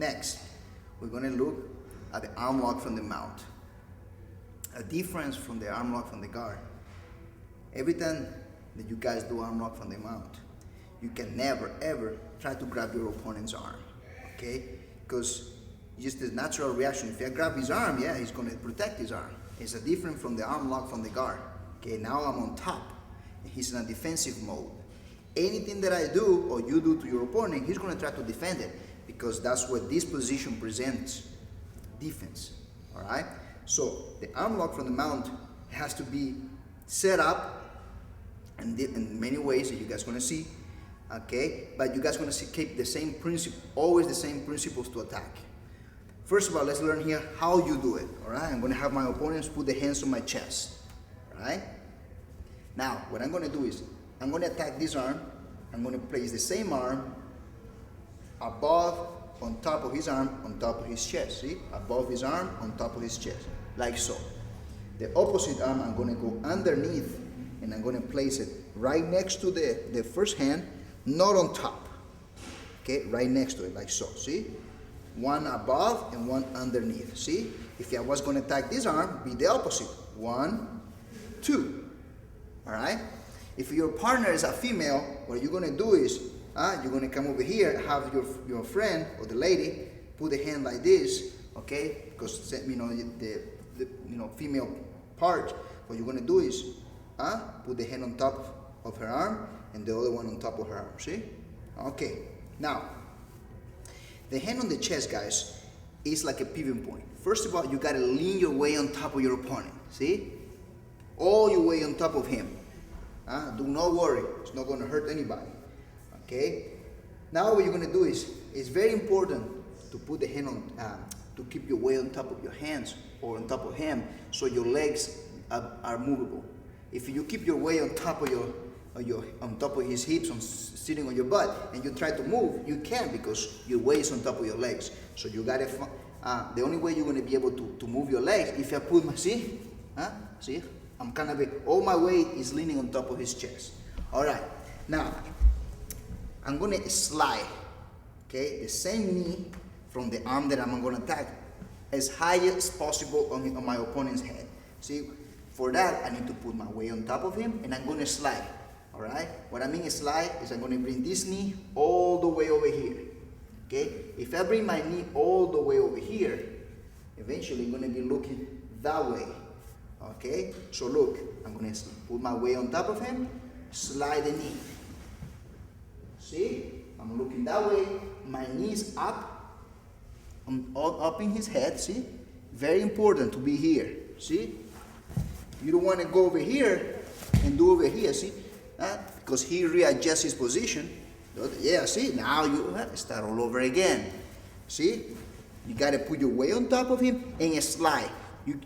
Next, we're gonna look at the arm lock from the mount. A difference from the arm lock from the guard. Every time that you guys do arm lock from the mount, you can never ever try to grab your opponent's arm, okay? Because just the natural reaction, if I grab his arm, yeah, he's gonna protect his arm. It's a different from the arm lock from the guard. Okay, now I'm on top, and he's in a defensive mode. Anything that I do or you do to your opponent, he's gonna try to defend it because that's what this position presents, defense, all right? So the arm lock from the mount has to be set up in many ways that you guys gonna see, okay? But you guys gonna keep the same principle, always the same principles to attack. First of all, let's learn here how you do it, all right? I'm gonna have my opponents put the hands on my chest, all right? Now, what I'm gonna do is, I'm gonna attack this arm, I'm gonna place the same arm above, on top of his arm, on top of his chest, see? Above his arm, on top of his chest, like so. The opposite arm, I'm gonna go underneath, and I'm gonna place it right next to the first hand, not on top, okay? Right next to it, like so, see? One above and one underneath, see? If I was gonna attack this arm, be the opposite, 1, 2, all right? If your partner is a female, what you're gonna do is, you're gonna come over here, have your friend or the lady put the hand like this, okay? Because the female part, what you're gonna do is, put the hand on top of her arm and the other one on top of her arm, see? Okay, now, the hand on the chest, guys, is like a pivot point. First of all, you gotta lean your way on top of your opponent, see? All your way on top of him. Do not worry, it's not gonna hurt anybody, okay? Now what you're gonna do is, it's very important to put the hand on, to keep your weight on top of your hands or on top of him so your legs are movable. If you keep your weight on top of on top of his hips, sitting on your butt, and you try to move, you can't because your weight is on top of your legs. So you gotta, the only way you're gonna be able to move your legs, if I put my, see? I'm kind of, all my weight is leaning on top of his chest. All right, now, I'm gonna slide, okay, the same knee from the arm that I'm gonna attack as high as possible on my opponent's head. See, for that, I need to put my weight on top of him and I'm gonna slide, all right? What I mean is slide is I'm gonna bring this knee all the way over here, okay? If I bring my knee all the way over here, eventually I'm gonna be looking that way, okay? So look, I'm gonna put my weight on top of him, slide the knee. See, I'm looking that way, my knee's up, up in his head, see? Very important to be here, see? You don't want to go over here and do over here, see? Because he readjusts his position. Yeah, see? Now you start all over again. See? You got to put your weight on top of him and slide. You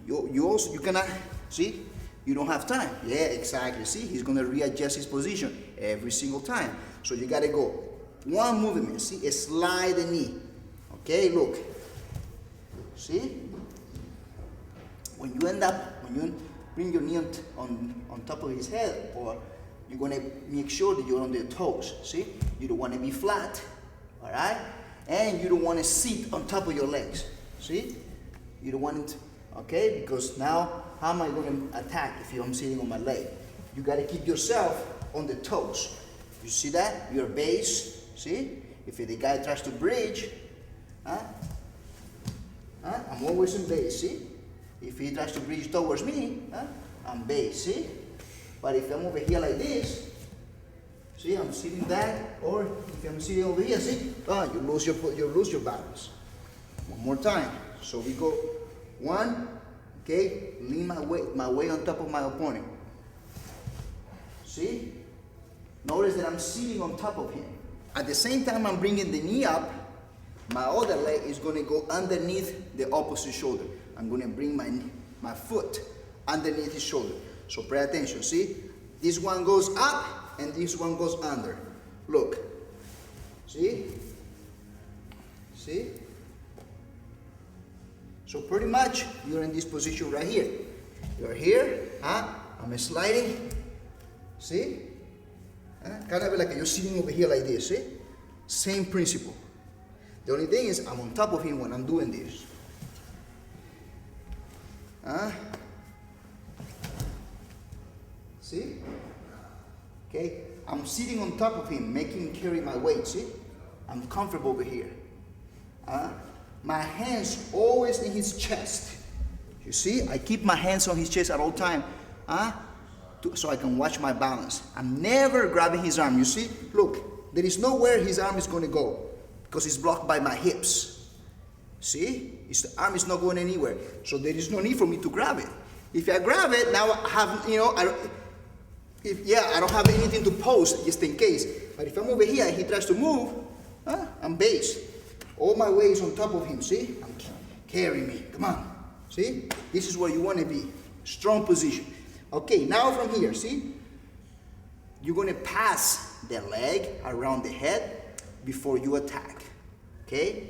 cannot, see? You don't have time. Yeah, exactly. See? He's going to readjust his position every single time. So you got to go. One movement, see? Slide the knee. Okay, look. See? When you bring your knee on top of his head, or you're going to make sure that you're on your toes, see? You don't want to be flat, all right? And you don't want to sit on top of your legs, see? You don't want it, okay? Because now, how am I going to attack if I'm sitting on my leg? You got to keep yourself on the toes. You see that? Your base, see? If the guy tries to bridge, I'm always in base, see? If he tries to bridge towards me, I'm base, see? But if I'm over here like this, see, I'm sitting back, or if I'm sitting over here, see? You lose your balance. One more time. So we go 1, okay? Lean my weight on top of my opponent. See? Notice that I'm sitting on top of him. At the same time I'm bringing the knee up, my other leg is going to go underneath the opposite shoulder. I'm going to bring my foot underneath his shoulder. So pay attention, see? This one goes up and this one goes under. Look. See? See? So pretty much you're in this position right here. You're here, I'm sliding. See? Kind of like you're sitting over here like this, see? Same principle. The only thing is I'm on top of him when I'm doing this. See? Okay, I'm sitting on top of him, making him carry my weight, see? I'm comfortable over here. My hands always in his chest. You see, I keep my hands on his chest at all time, so I can watch my balance. I'm never grabbing his arm, you see? Look, there is nowhere his arm is gonna go because it's blocked by my hips. See? The arm is not going anywhere, so there is no need for me to grab it. If I grab it, now I have, I don't have anything to post just in case. But if I'm over here and he tries to move, I'm based. All my weight is on top of him, see? Carry me, come on. See? This is where you want to be. Strong position. Okay, now from here, see? You're going to pass the leg around the head before you attack. Okay?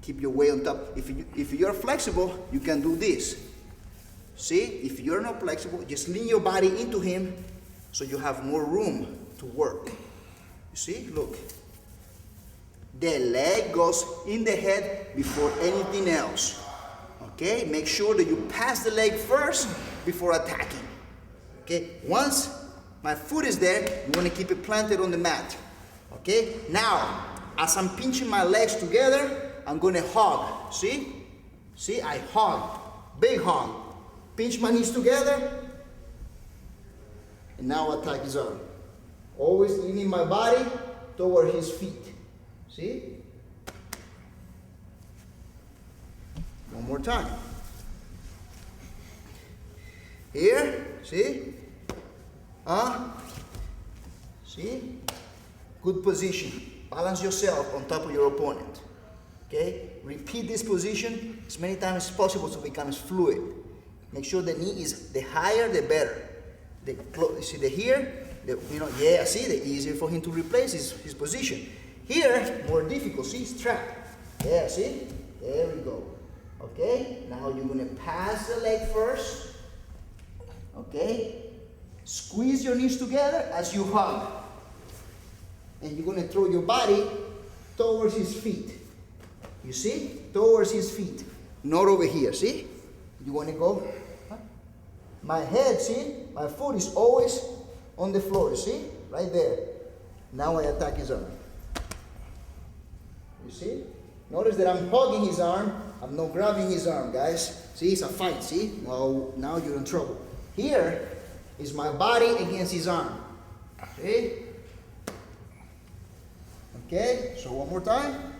Keep your weight on top. If you're flexible, you can do this. See? If you're not flexible, just lean your body into him so you have more room to work. You see? Look. The leg goes in the head before anything else. Okay? Make sure that you pass the leg first before attacking. Okay? Once my foot is there, you want to keep it planted on the mat. Okay? Now, as I'm pinching my legs together, I'm going to hug. See? See? I hug. Big hug. Pinch my knees together. And now attack his arm. Always leaning my body toward his feet. See? One more time. Here, see? See? Good position. Balance yourself on top of your opponent. Okay? Repeat this position as many times as possible so it becomes fluid. Make sure the knee is, the higher the better. See the here? See, the easier for him to replace his position. Here, more difficult, see, it's trapped. Yeah, see? There we go. Okay, now you're gonna pass the leg first. Okay, squeeze your knees together as you hug. And you're gonna throw your body towards his feet. You see? Towards his feet. Not over here, see? You wanna go? My head, see? My foot is always on the floor, see? Right there. Now I attack his arm. You see? Notice that I'm hugging his arm. I'm not grabbing his arm, guys. See, it's a fight, see? Well, now you're in trouble. Here is my body against his arm. See? Okay, so one more time.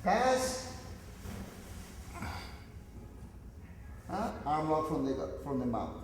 Pass. Arm lock from the mount.